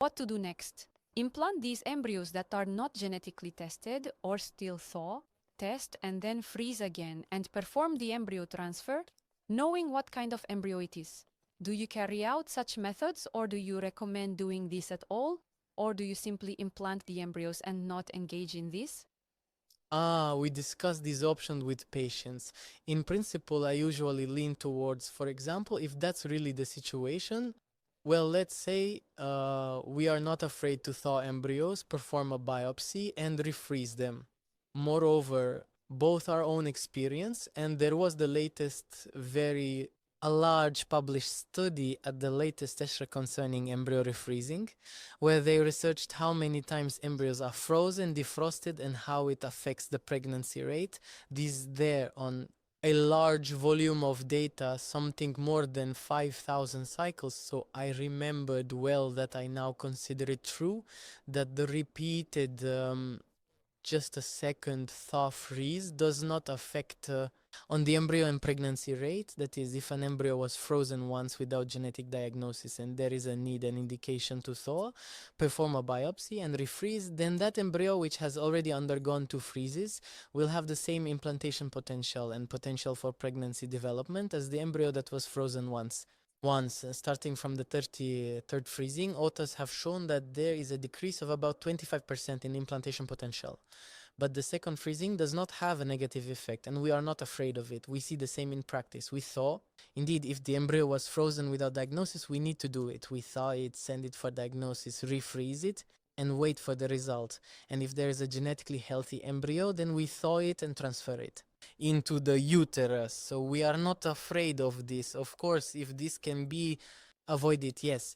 What to do next? Implant these embryos that are not genetically tested or still thaw, test, and then freeze again and perform the embryo transfer, knowing what kind of embryo it is. Do you carry out such methods, or do you recommend doing this at all? Or do you simply implant the embryos and not engage in this? We discuss this option with patients. In principle, I usually lean towards, for example, if that's really the situation, well, let's say we are not afraid to thaw embryos, perform a biopsy, and refreeze them. Moreover, both our own experience, and there was the latest a large published study at the latest ESHRE concerning embryo refreezing, where they researched how many times embryos are frozen, defrosted, and how it affects the pregnancy rate. This there on a large volume of data, something more than 5,000 cycles. So I remembered well that I now consider it true that the repeated just a second thaw freeze does not affect on the embryo and pregnancy rate. That is, if an embryo was frozen once without genetic diagnosis and there is a need and indication to thaw, perform a biopsy and refreeze, then that embryo, which has already undergone 2 freezes, will have the same implantation potential and potential for pregnancy development as the embryo that was frozen once. Starting from the 33rd freezing, authors have shown that there is a decrease of about 25% in implantation potential. But the second freezing does not have a negative effect, and we are not afraid of it. We see the same in practice. We thaw. Indeed, if the embryo was frozen without diagnosis, we need to do it. We thaw it, send it for diagnosis, refreeze it, and wait for the result. And if there is a genetically healthy embryo, then we thaw it and transfer it into the uterus. So we are not afraid of this. Of course, if this can be avoided, yes,